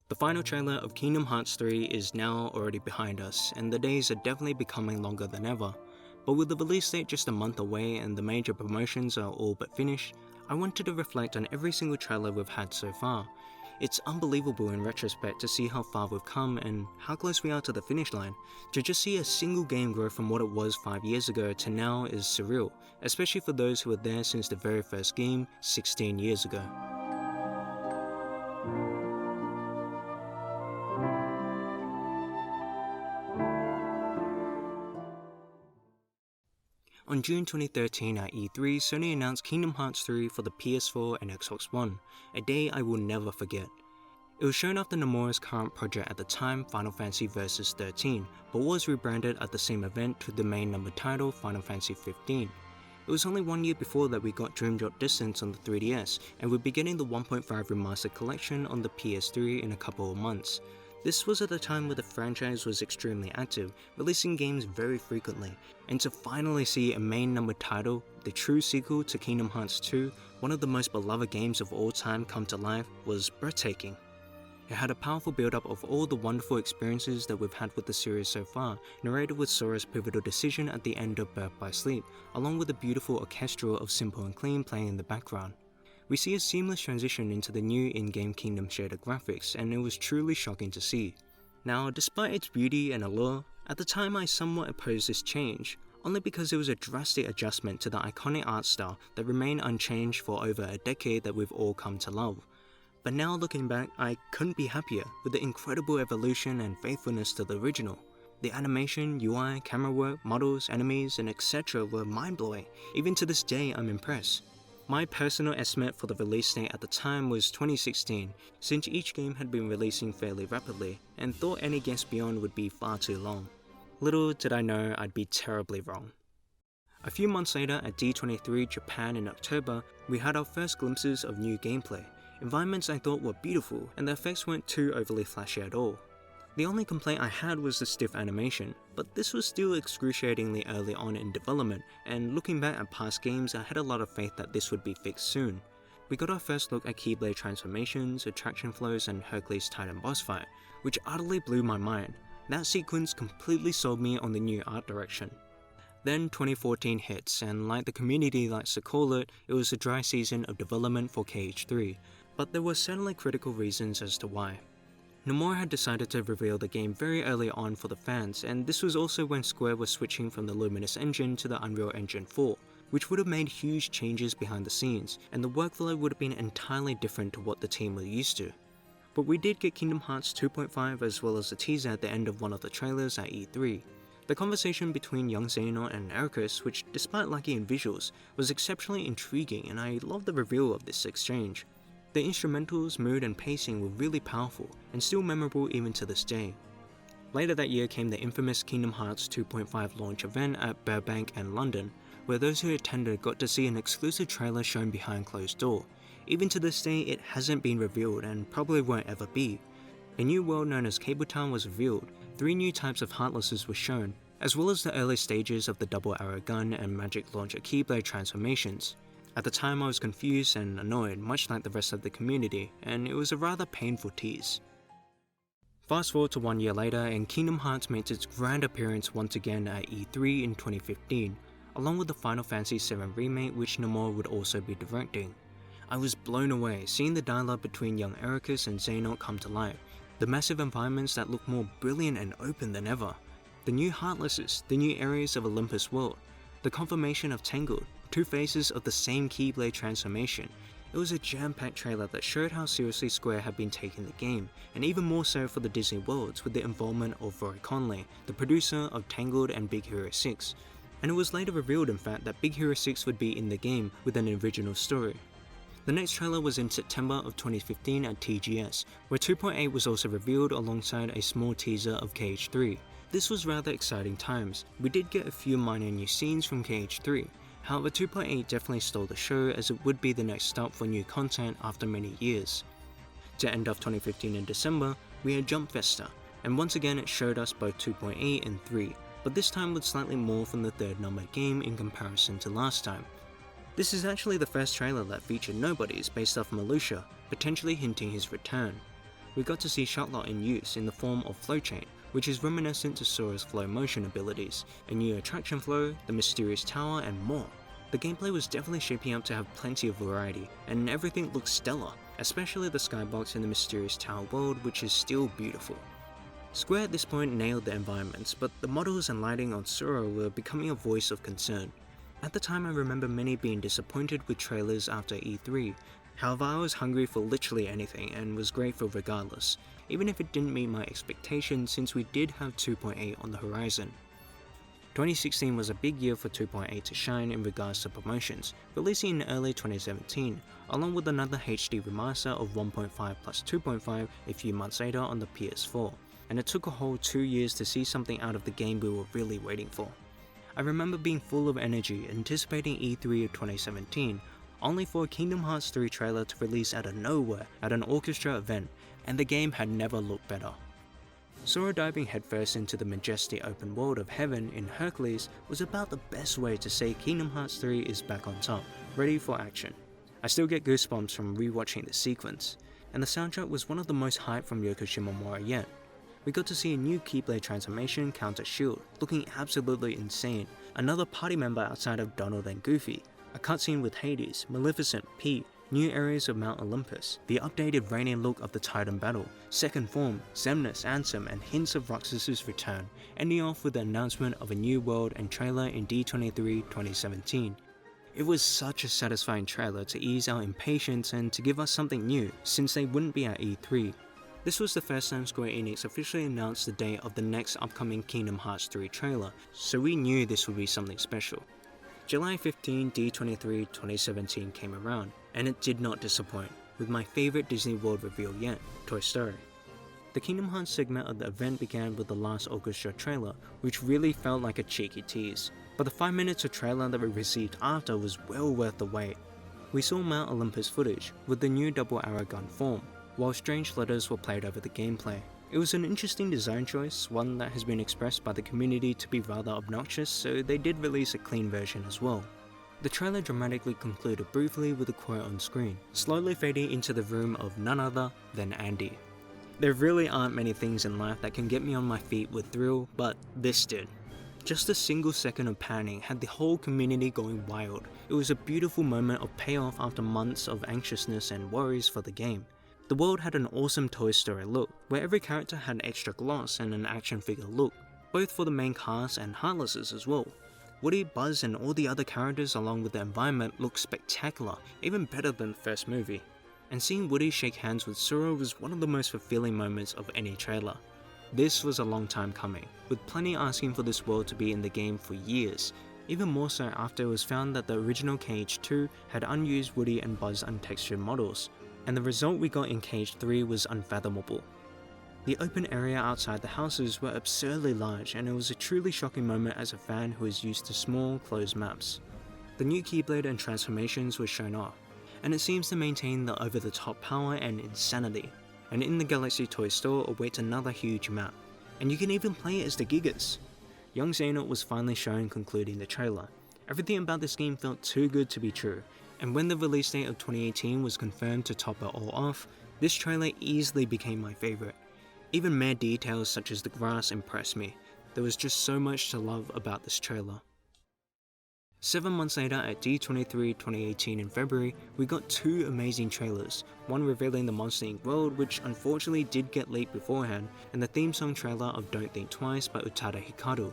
The final trailer of Kingdom Hearts 3 is now already behind us, and the days are definitely becoming longer than ever. But with the release date just a month away and the major promotions are all but finished, I wanted to reflect on every single trailer we've had so far. It's unbelievable in retrospect to see how far we've come and how close we are to the finish line. To just see a single game grow from what it was 5 years ago to now is surreal, especially for those who were there since the very first game 16 years ago. On June 2013 at E3, Sony announced Kingdom Hearts 3 for the PS4 and Xbox One, a day I will never forget. It was shown after Nomura's current project at the time, Final Fantasy Versus 13, but was rebranded at the same event to the main numbered title, Final Fantasy 15. It was only 1 year before that we got Dream Drop Distance on the 3DS, and we'd be getting the 1.5 Remastered Collection on the PS3 in a couple of months. This was at a time where the franchise was extremely active, releasing games very frequently, and to finally see a main numbered title, the true sequel to Kingdom Hearts 2, one of the most beloved games of all time, come to life was breathtaking. It had a powerful build-up of all the wonderful experiences that we've had with the series so far, narrated with Sora's pivotal decision at the end of Birth by Sleep, along with a beautiful orchestral of Simple and Clean playing in the background. We see a seamless transition into the new in-game Kingdom shader graphics, and it was truly shocking to see. Now, despite its beauty and allure, at the time I somewhat opposed this change, only because it was a drastic adjustment to the iconic art style that remained unchanged for over a decade that we've all come to love. But now looking back, I couldn't be happier with the incredible evolution and faithfulness to the original. The animation, UI, camera work, models, enemies, and etc. were mind-blowing. Even to this day, I'm impressed. My personal estimate for the release date at the time was 2016, since each game had been releasing fairly rapidly, and thought any guess beyond would be far too long. Little did I know I'd be terribly wrong. A few months later at D23 Japan in October, we had our first glimpses of new gameplay. Environments I thought were beautiful, and the effects weren't too overly flashy at all. The only complaint I had was the stiff animation, but this was still excruciatingly early on in development, and looking back at past games I had a lot of faith that this would be fixed soon. We got our first look at Keyblade transformations, attraction flows, and Hercules Titan boss fight, which utterly blew my mind. That sequence completely sold me on the new art direction. Then 2014 hits, and like the community likes to call it, it was a dry season of development for KH3, but there were certainly critical reasons as to why. Nomura had decided to reveal the game very early on for the fans, and this was also when Square was switching from the Luminous engine to the Unreal Engine 4, which would have made huge changes behind the scenes, and the workflow would have been entirely different to what the team were used to. But we did get Kingdom Hearts 2.5 as well as a teaser at the end of one of the trailers at E3. The conversation between young Xehanort and Ericus, which despite lacking in visuals, was exceptionally intriguing, and I loved the reveal of this exchange. The instrumentals, mood and pacing were really powerful, and still memorable even to this day. Later that year came the infamous Kingdom Hearts 2.5 launch event at Burbank and London, where those who attended got to see an exclusive trailer shown behind closed door. Even to this day, it hasn't been revealed and probably won't ever be. A new world known as Cable Town was revealed, 3 new types of Heartlesses were shown, as well as the early stages of the double arrow gun and magic launcher Keyblade transformations. At the time I was confused and annoyed, much like the rest of the community, and it was a rather painful tease. Fast forward to 1 year later, and Kingdom Hearts made its grand appearance once again at E3 in 2015, along with the Final Fantasy VII Remake, which Nomura would also be directing. I was blown away seeing the dialogue between young Ericus and Xehanort come to life, the massive environments that look more brilliant and open than ever, the new Heartlesses, the new areas of Olympus World, the confirmation of Tangled, 2 phases of the same Keyblade transformation. It was a jam-packed trailer that showed how seriously Square had been taking the game, and even more so for the Disney Worlds with the involvement of Rory Conley, the producer of Tangled and Big Hero 6. And it was later revealed in fact that Big Hero 6 would be in the game with an original story. The next trailer was in September of 2015 at TGS, where 2.8 was also revealed alongside a small teaser of KH3. This was rather exciting times. We did get a few minor new scenes from KH3, however 2.8 definitely stole the show as it would be the next stop for new content after many years. To end off 2015 in December, we had Jump Festa, and once again it showed us both 2.8 and 3, but this time with slightly more from the third numbered game in comparison to last time. This is actually the first trailer that featured nobodies based off Malusha, potentially hinting his return. We got to see Shotlot in use in the form of Flowchain, which is reminiscent to Sora's flow motion abilities, a new attraction flow, the mysterious tower, and more. The gameplay was definitely shaping up to have plenty of variety, and everything looked stellar, especially the skybox in the mysterious tower world, which is still beautiful. Square at this point nailed the environments, but the models and lighting on Sora were becoming a voice of concern. At the time, I remember many being disappointed with trailers after E3. However, I was hungry for literally anything and was grateful regardless, even if it didn't meet my expectations since we did have 2.8 on the horizon. 2016 was a big year for 2.8 to shine in regards to promotions, releasing in early 2017, along with another HD remaster of 1.5 plus 2.5 a few months later on the PS4, and it took a whole 2 years to see something out of the game we were really waiting for. I remember being full of energy anticipating E3 of 2017, only for a Kingdom Hearts 3 trailer to release out of nowhere at an orchestra event, and the game had never looked better. Sora diving headfirst into the majestic open world of heaven in Hercules was about the best way to say Kingdom Hearts 3 is back on top, ready for action. I still get goosebumps from rewatching this sequence, and the soundtrack was one of the most hyped from Yoko Shimomura yet. We got to see a new Keyblade transformation counter Shield, looking absolutely insane, another party member outside of Donald and Goofy, a cutscene with Hades, Maleficent, Pete, new areas of Mount Olympus, the updated reigning look of the Titan battle, second form, Xemnas, Ansem, and hints of Roxas's return, ending off with the announcement of a new world and trailer in D23 2017. It was such a satisfying trailer to ease our impatience and to give us something new, since they wouldn't be at E3. This was the first time Square Enix officially announced the date of the next upcoming Kingdom Hearts 3 trailer, so we knew this would be something special. July 15 D23 2017 came around, and it did not disappoint, with my favourite Disney World reveal yet, Toy Story. The Kingdom Hearts segment of the event began with the last orchestra trailer, which really felt like a cheeky tease, but the 5 minutes of trailer that we received after was well worth the wait. We saw Mount Olympus footage, with the new double arrow gun form, while strange letters were played over the gameplay. It was an interesting design choice, one that has been expressed by the community to be rather obnoxious, so they did release a clean version as well. The trailer dramatically concluded briefly with a quote on screen, slowly fading into the room of none other than Andy. There really aren't many things in life that can get me on my feet with thrill, but this did. Just a single second of panning had the whole community going wild. It was a beautiful moment of payoff after months of anxiousness and worries for the game. The world had an awesome Toy Story look, where every character had extra gloss and an action figure look, both for the main cast and Heartlesses as well. Woody, Buzz, and all the other characters along with the environment looked spectacular, even better than the first movie. And seeing Woody shake hands with Sora was one of the most fulfilling moments of any trailer. This was a long time coming, with plenty asking for this world to be in the game for years, even more so after it was found that the original KH2 had unused Woody and Buzz untextured models, and the result we got in KH3 was unfathomable. The open area outside the houses were absurdly large, and it was a truly shocking moment as a fan who is used to small, closed maps. The new Keyblade and transformations were shown off, and it seems to maintain the over-the-top power and insanity. And in the Galaxy Toy Store awaits another huge map, and you can even play it as the Gigas. Young Xehanort was finally shown concluding the trailer. Everything about this game felt too good to be true, and when the release date of 2018 was confirmed to top it all off, this trailer easily became my favourite. Even mere details such as the grass impressed me. There was just so much to love about this trailer. 7 months later at D23 2018 in February, we got 2 amazing trailers, one revealing the Monster Inc. world, which unfortunately did get leaked beforehand, and the theme song trailer of Don't Think Twice by Utada Hikaru.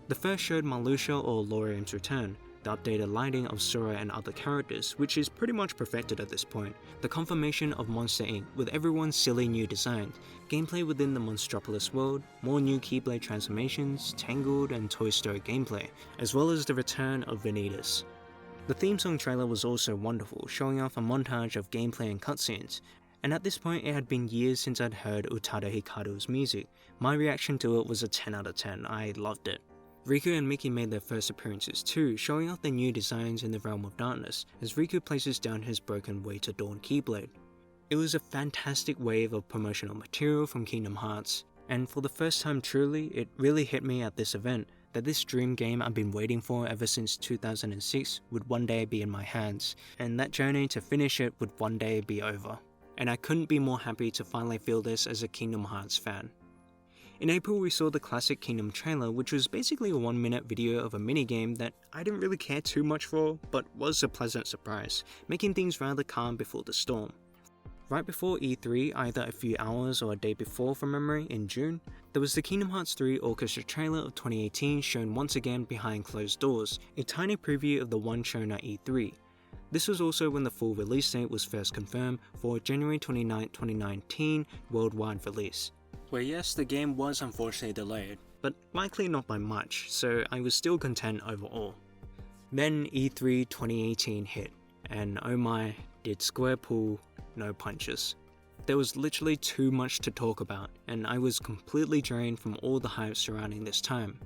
The first showed Malusha or Lauriam's return, the updated lighting of Sora and other characters, which is pretty much perfected at this point, the confirmation of Monster Inc. with everyone's silly new designs, gameplay within the Monstropolis world, more new Keyblade transformations, Tangled and Toy Story gameplay, as well as the return of Vanitas. The theme song trailer was also wonderful, showing off a montage of gameplay and cutscenes, and at this point it had been years since I'd heard Utada Hikaru's music. My reaction to it was a 10 out of 10, I loved it. Riku and Mickey made their first appearances too, showing off their new designs in the Realm of Darkness, as Riku places down his broken Way to Dawn Keyblade. It was a fantastic wave of promotional material from Kingdom Hearts, and for the first time truly, it really hit me at this event that this dream game I've been waiting for ever since 2006 would one day be in my hands, and that journey to finish it would one day be over. And I couldn't be more happy to finally feel this as a Kingdom Hearts fan. In April we saw the classic Kingdom trailer, which was basically a 1-minute video of a minigame that I didn't really care too much for, but was a pleasant surprise, making things rather calm before the storm. Right before E3, either a few hours or a day before from memory, in June, there was the Kingdom Hearts 3 Orchestra trailer of 2018 shown once again behind closed doors, a tiny preview of the one shown at E3. This was also when the full release date was first confirmed for January 29, 2019 worldwide release. Where yes, the game was unfortunately delayed, but likely not by much, so I was still content overall. Then E3 2018 hit, and oh my, did Square pull no punches. There was literally too much to talk about, and I was completely drained from all the hype surrounding this time.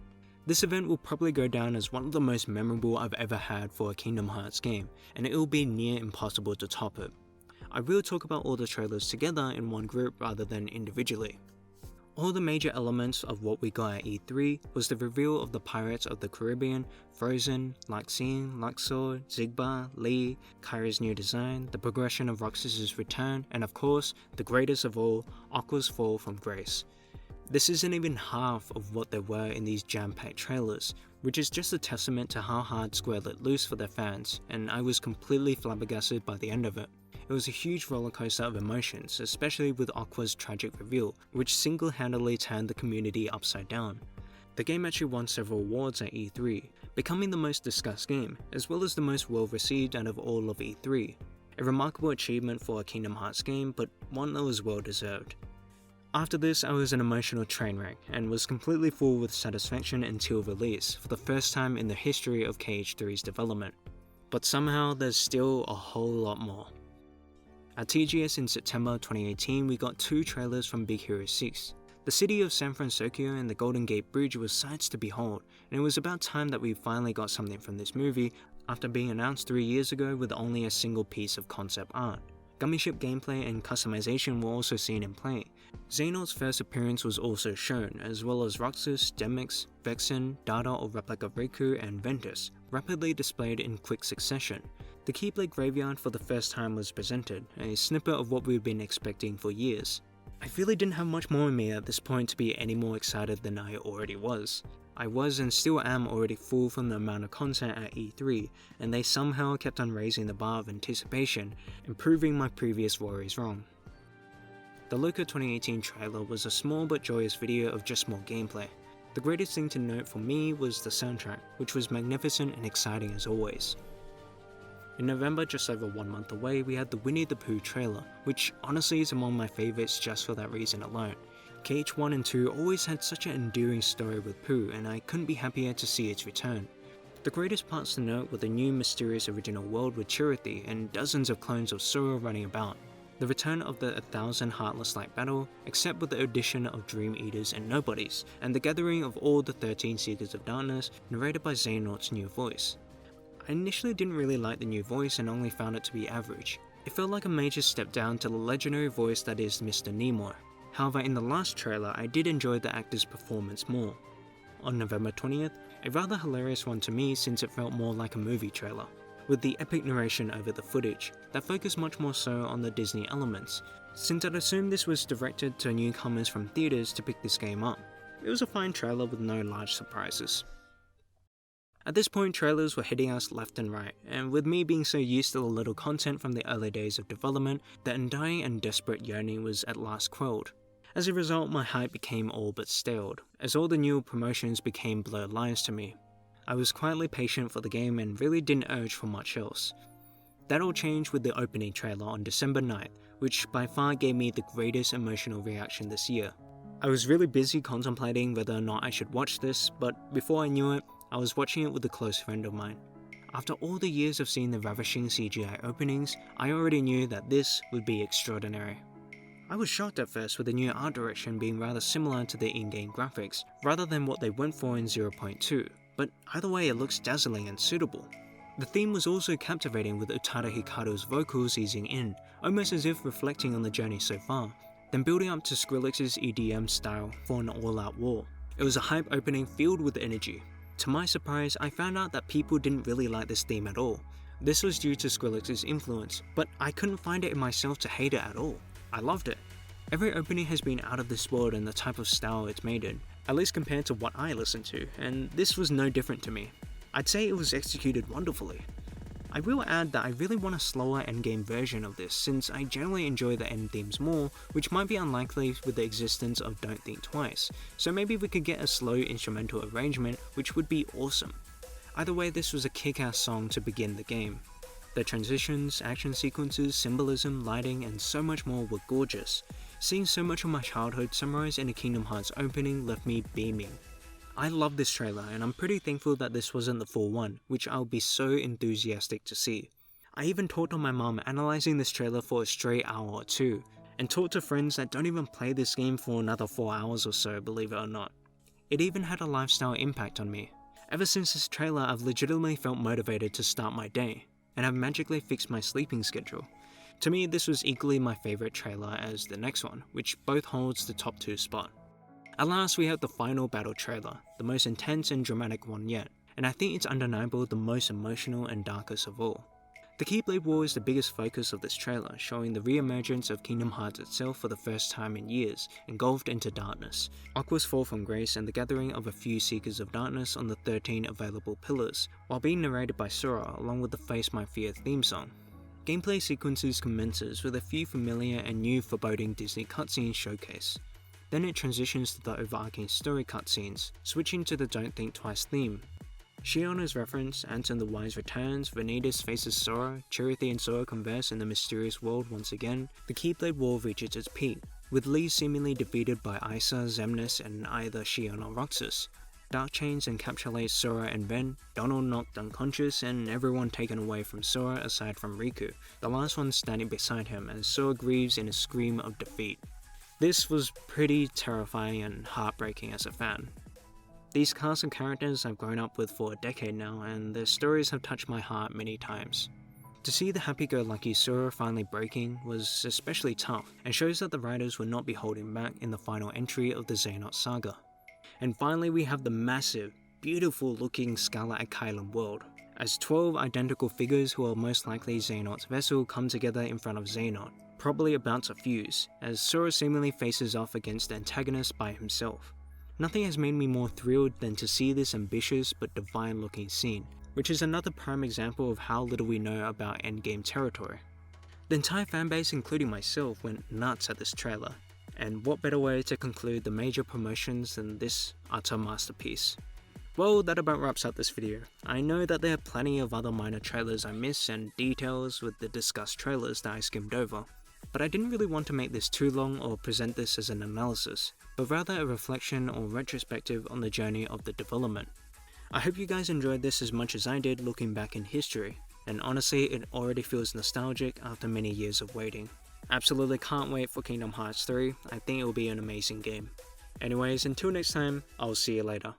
This event will probably go down as one of the most memorable I've ever had for a Kingdom Hearts game, and it will be near impossible to top it. I will talk about all the trailers together in one group rather than individually. All the major elements of what we got at E3 was the reveal of the Pirates of the Caribbean, Frozen, Luxine, Luxor, Xigbar, Lee, Kyra's new design, the progression of Roxas's return, and of course, the greatest of all, Aqua's fall from grace. This isn't even half of what there were in these jam-packed trailers, which is just a testament to how hard Square let loose for their fans, and I was completely flabbergasted by the end of it. It was a huge rollercoaster of emotions, especially with Aqua's tragic reveal, which single-handedly turned the community upside down. The game actually won several awards at E3, becoming the most discussed game, as well as the most well-received out of all of E3. A remarkable achievement for a Kingdom Hearts game, but one that was well-deserved. After this, I was an emotional train wreck, and was completely full with satisfaction until release, for the first time in the history of KH3's development. But somehow, there's still a whole lot more. At TGS in September 2018, we got 2 trailers from Big Hero 6. The city of San Francisco and the Golden Gate Bridge were sights to behold, and it was about time that we finally got something from this movie after being announced 3 years ago with only a single piece of concept art. Gummy ship gameplay and customization were also seen in play. Xehanort's first appearance was also shown, as well as Roxas, Demyx, Vexen, Data or Replica Riku, and Ventus, rapidly displayed in quick succession. The Keyblade Graveyard for the first time was presented, a snippet of what we've been expecting for years. I really didn't have much more in me at this point to be any more excited than I already was. I was and still am already full from the amount of content at E3, and they somehow kept on raising the bar of anticipation and proving my previous worries wrong. The Luca 2018 trailer was a small but joyous video of just more gameplay. The greatest thing to note for me was the soundtrack, which was magnificent and exciting as always. In November, just over 1 month away, we had the Winnie the Pooh trailer, which honestly is among my favourites just for that reason alone. KH1 and 2 always had such an endearing story with Pooh, and I couldn't be happier to see its return. The greatest parts to note were the new mysterious original world with Chirithy and dozens of clones of Sora running about. The return of the 1,000 Heartless-like battle, except with the addition of Dream Eaters and Nobodies, and the gathering of all the 13 Seekers of Darkness, narrated by Xehanort's new voice. I initially didn't really like the new voice and only found it to be average. It felt like a major step down to the legendary voice that is Mr. Nimoy. However, in the last trailer, I did enjoy the actor's performance more. On November 20th, a rather hilarious one to me since it felt more like a movie trailer, with the epic narration over the footage, that focused much more so on the Disney elements, since I'd assumed this was directed to newcomers from theaters to pick this game up. It was a fine trailer with no large surprises. At this point, trailers were hitting us left and right, and with me being so used to the little content from the early days of development, the undying and desperate yearning was at last quelled. As a result, my hype became all but staled, as all the new promotions became blurred lines to me. I was quietly patient for the game and really didn't urge for much else. That all changed with the opening trailer on December 9th, which by far gave me the greatest emotional reaction this year. I was really busy contemplating whether or not I should watch this, but before I knew it, I was watching it with a close friend of mine. After all the years of seeing the ravishing CGI openings, I already knew that this would be extraordinary. I was shocked at first with the new art direction being rather similar to the in-game graphics, rather than what they went for in 0.2, but either way it looks dazzling and suitable. The theme was also captivating with Utada Hikaru's vocals easing in, almost as if reflecting on the journey so far, then building up to Skrillex's EDM style for an all-out war. It was a hype opening filled with energy. To my surprise, I found out that people didn't really like this theme at all. This was due to Skrillex's influence, but I couldn't find it in myself to hate it at all. I loved it. Every opening has been out of this world in the type of style it's made in, at least compared to what I listen to, and this was no different to me. I'd say it was executed wonderfully. I will add that I really want a slower endgame version of this, since I generally enjoy the end themes more, which might be unlikely with the existence of Don't Think Twice, so maybe we could get a slow instrumental arrangement, which would be awesome. Either way, this was a kick-ass song to begin the game. The transitions, action sequences, symbolism, lighting, and so much more were gorgeous. Seeing so much of my childhood summarized in a Kingdom Hearts opening left me beaming. I love this trailer, and I'm pretty thankful that this wasn't the full one, which I'll be so enthusiastic to see. I even talked to my mum analysing this trailer for a straight hour or two, and talked to friends that don't even play this game for another 4 hours or so, believe it or not. It even had a lifestyle impact on me. Ever since this trailer, I've legitimately felt motivated to start my day, and have magically fixed my sleeping schedule. To me, this was equally my favourite trailer as the next one, which both holds the top 2 spot. At last, we have the final battle trailer, the most intense and dramatic one yet, and I think it's undeniable the most emotional and darkest of all. The Keyblade War is the biggest focus of this trailer, showing the re-emergence of Kingdom Hearts itself for the first time in years, engulfed into darkness, Aqua's fall from grace, and the gathering of a few Seekers of Darkness on the 13 available pillars, while being narrated by Sora along with the Face My Fear theme song. Gameplay sequences commences with a few familiar and new foreboding Disney cutscenes showcase. Then it transitions to the overarching story cutscenes, switching to the Don't Think Twice theme. Shion is referenced, Anton the Wise returns, Vanitas faces Sora, Chirithy and Sora converse in the mysterious world once again. The Keyblade War reaches its peak, with Lee seemingly defeated by Isa, Xemnas, and either Shion or Roxas. Dark Chains encapsulates Sora and Ven, Donald knocked unconscious, and everyone taken away from Sora aside from Riku, the last one standing beside him as Sora grieves in a scream of defeat. This was pretty terrifying and heartbreaking as a fan. These cast of characters I've grown up with for a decade now, and their stories have touched my heart many times. To see the happy-go-lucky Sora finally breaking was especially tough, and shows that the writers would not be holding back in the final entry of the Xehanort saga. And finally we have the massive, beautiful looking Scarlet at Kylan world, as 12 identical figures who are most likely Xehanort's vessel come together in front of Xehanort, probably about to fuse, as Sora seemingly faces off against the antagonist by himself. Nothing has made me more thrilled than to see this ambitious but divine looking scene, which is another prime example of how little we know about endgame territory. The entire fanbase, including myself, went nuts at this trailer, and what better way to conclude the major promotions than this utter masterpiece. Well, that about wraps up this video. I know that there are plenty of other minor trailers I missed and details with the discussed trailers that I skimmed over, but I didn't really want to make this too long or present this as an analysis, but rather a reflection or retrospective on the journey of the development. I hope you guys enjoyed this as much as I did looking back in history, and honestly it already feels nostalgic after many years of waiting. Absolutely can't wait for Kingdom Hearts 3, I think it will be an amazing game. Anyways, until next time, I'll see you later.